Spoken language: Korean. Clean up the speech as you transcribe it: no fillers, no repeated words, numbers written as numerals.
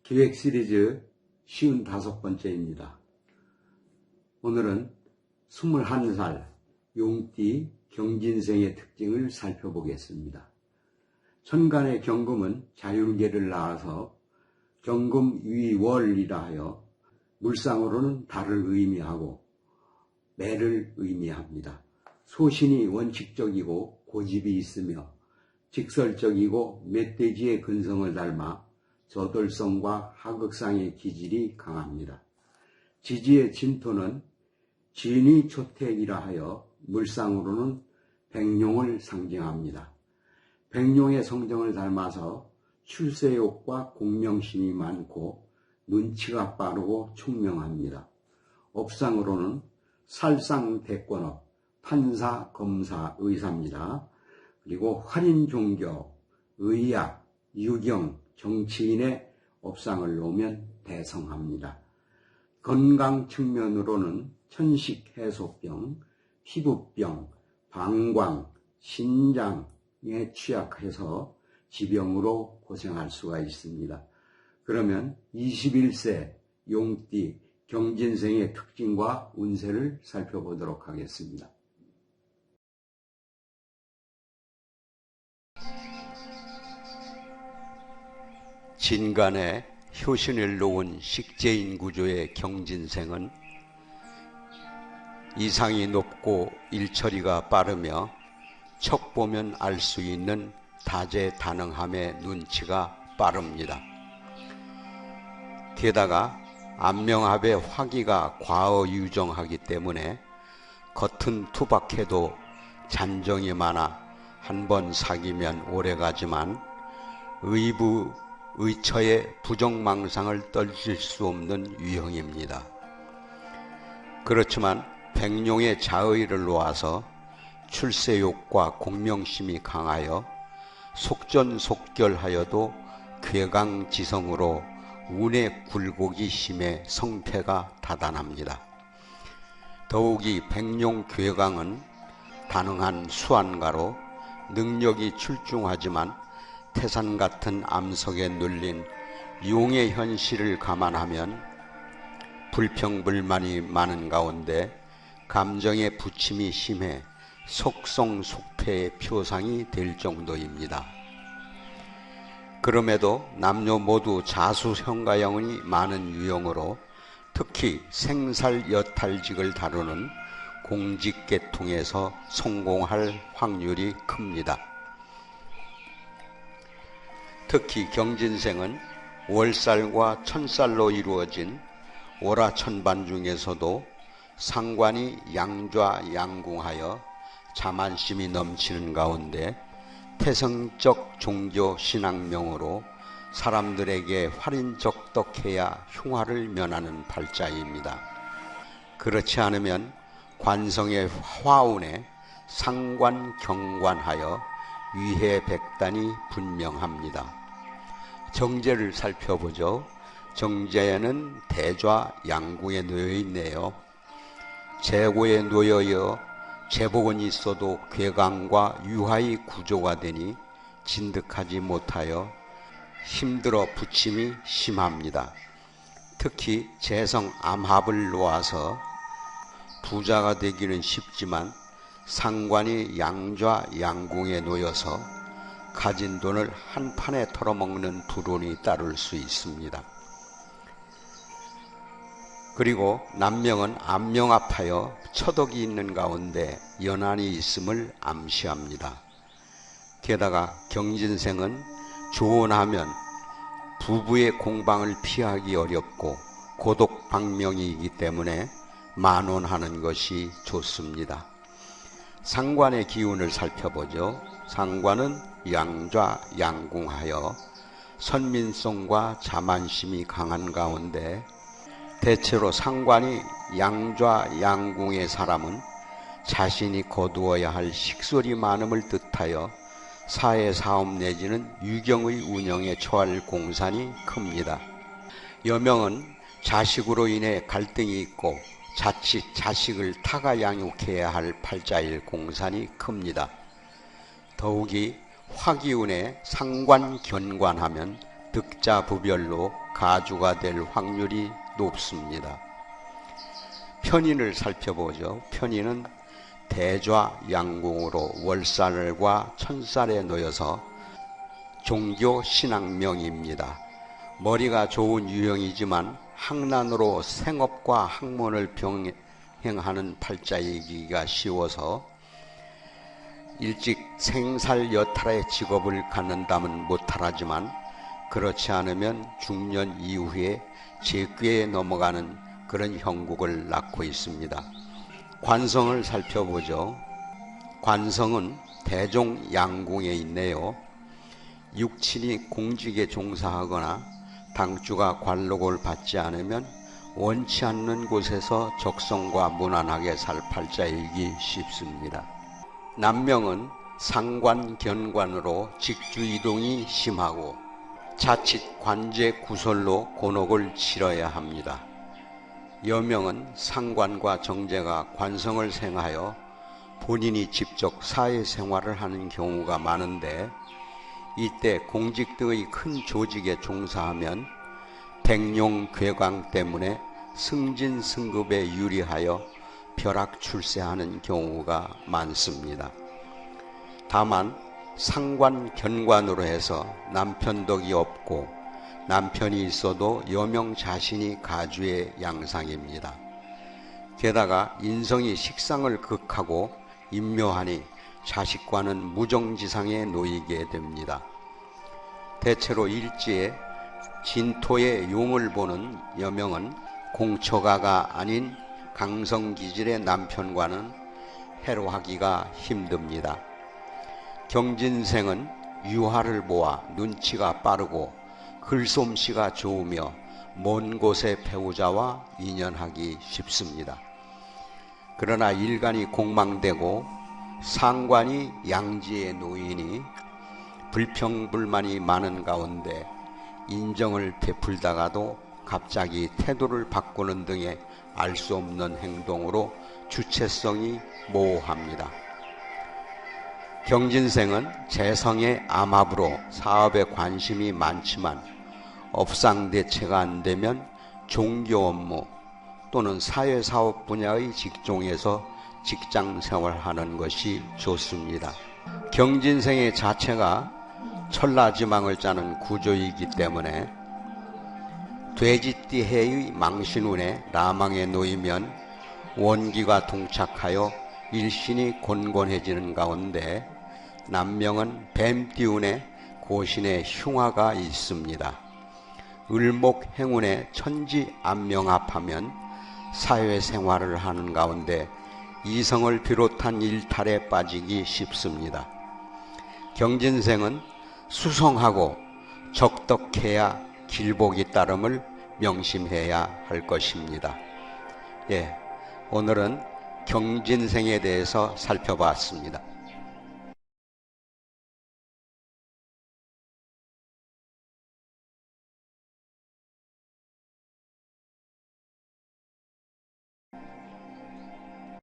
기획 시리즈 55번째입니다. 오늘은 21살 용띠 경진생의 특징을 살펴보겠습니다. 천간의 경금은 자율계를 낳아서 경금위월이라 하여 물상으로는 달을 의미하고 매를 의미합니다. 소신이 원칙적이고 고집이 있으며 직설적이고 멧돼지의 근성을 닮아 저돌성과 하극상의 기질이 강합니다. 지지의 진토는 진위초택이라 하여 물상으로는 백룡을 상징합니다. 백룡의 성정을 닮아서 출세욕과 공명심이 많고 눈치가 빠르고 총명합니다. 업상으로는 살상대권업, 판사, 검사, 의사입니다. 그리고 활인종교, 의학, 유경, 정치인의 업상을 놓으면 대성합니다. 건강 측면으로는 천식 해소병, 피부병, 방광, 신장에 취약해서 지병으로 고생할 수가 있습니다. 그러면 21세 용띠 경진생의 특징과 운세를 살펴보도록 하겠습니다. 진간에 효신을 놓은 식재인 구조의 경진생은 이상이 높고 일처리가 빠르며 척 보면 알 수 있는 다재다능함의 눈치가 빠릅니다. 게다가 안명합의 화기가 과어유정하기 때문에 겉은 투박해도 잔정이 많아 한번 사귀면 오래가지만 의처의 부정망상을 떨칠 수 없는 유형입니다. 그렇지만 백룡의 자의를 놓아서 출세욕과 공명심이 강하여 속전속결하여도 괴강지성으로 운의 굴곡이 심해 성패가 다단합니다. 더욱이 백룡 괴강은 다능한 수안가로 능력이 출중하지만 태산 같은 암석에 눌린 용의 현실을 감안하면 불평불만이 많은 가운데 감정의 부침이 심해 속성속패의 표상이 될 정도입니다. 그럼에도 남녀 모두 자수성가형이 많은 유형으로 특히 생살여탈직을 다루는 공직계통에서 성공할 확률이 큽니다. 특히 경진생은 월살과 천살로 이루어진 월화천반 중에서도 상관이 양좌양궁하여 자만심이 넘치는 가운데 태성적 종교 신앙명으로 사람들에게 활인적덕해야 흉화를 면하는 팔자입니다. 그렇지 않으면 관성의 화운에 상관경관하여 위해백단이 분명합니다. 정제를 살펴보죠. 정제에는 대좌 양궁에 놓여 있네요. 재고에 놓여여 재복은 있어도 괴강과 유하의 구조가 되니 진득하지 못하여 힘들어 부침이 심합니다. 특히 재성 암합을 놓아서 부자가 되기는 쉽지만 상관이 양좌 양궁에 놓여서 가진 돈을 한 판에 털어먹는 불운이 따를 수 있습니다. 그리고 남명은 안명합하여 처덕이 있는 가운데 연한이 있음을 암시합니다. 게다가 경진생은 조언하면 부부의 공방을 피하기 어렵고 고독방명이기 때문에 만원하는 것이 좋습니다. 상관의 기운을 살펴보죠. 상관은 양좌양궁하여 선민성과 자만심이 강한 가운데 대체로 상관이 양좌양궁의 사람은 자신이 거두어야 할 식솔이 많음을 뜻하여 사회사업 내지는 유경의 운영에 처할 공산이 큽니다. 여명은 자식으로 인해 갈등이 있고 자칫 자식을 타가 양육해야 할 팔자일 공산이 큽니다. 더욱이 화기운에 상관견관하면 득자부별로 가주가 될 확률이 높습니다. 편인을 살펴보죠. 편인은 대좌양궁으로 월살과 천살에 놓여서 종교 신앙명입니다. 머리가 좋은 유형이지만 학난으로 생업과 학문을 병행하는 팔자이기가 쉬워서 일찍 생살여탈의 직업을 갖는다면 못하라지만 그렇지 않으면 중년 이후에 제귀에 넘어가는 그런 형국을 낳고 있습니다. 관성을 살펴보죠. 관성은 대종양궁에 있네요. 육친이 공직에 종사하거나 당주가 관록을 받지 않으면 원치 않는 곳에서 적성과 무난하게 살 팔자이기 쉽습니다. 남명은 상관견관으로 직주이동이 심하고 자칫 관제 구설로 곤혹을 치러야 합니다. 여명은 상관과 정제가 관성을 생하여 본인이 직접 사회생활을 하는 경우가 많은데 이때 공직 등의 큰 조직에 종사하면 백룡괴광 때문에 승진 승급에 유리하여 벼락 출세하는 경우가 많습니다. 다만 상관견관으로 해서 남편 덕이 없고 남편이 있어도 여명 자신이 가주의 양상입니다. 게다가 인성이 식상을 극하고 임묘하니 자식과는 무정지상에 놓이게 됩니다. 대체로 일지에 진토의 용을 보는 여명은 공처가가 아닌 강성기질의 남편과는 해로하기가 힘듭니다. 경진생은 유화를 모아 눈치가 빠르고 글솜씨가 좋으며 먼 곳의 배우자와 인연하기 쉽습니다. 그러나 일간이 공망되고 상관이 양지에 놓이니 불평불만이 많은 가운데 인정을 베풀다가도 갑자기 태도를 바꾸는 등의 알 수 없는 행동으로 주체성이 모호합니다. 경진생은 재성의 암합으로 사업에 관심이 많지만 업상대체가 안 되면 종교 업무 또는 사회사업 분야의 직종에서 직장생활하는 것이 좋습니다. 경진생의 자체가 천라지망을 짜는 구조이기 때문에 돼지띠해의 망신운에 라망에 놓이면 원기가 동착하여 일신이 곤곤해지는 가운데 남명은 뱀띠운에 고신의 흉화가 있습니다. 을목행운에 천지안명합하면 사회생활을 하는 가운데 이성을 비롯한 일탈에 빠지기 쉽습니다. 경진생은 수성하고 적덕해야 길복이 따름을 명심해야 할 것입니다. 오늘은 경진생에 대해서 살펴봤습니다.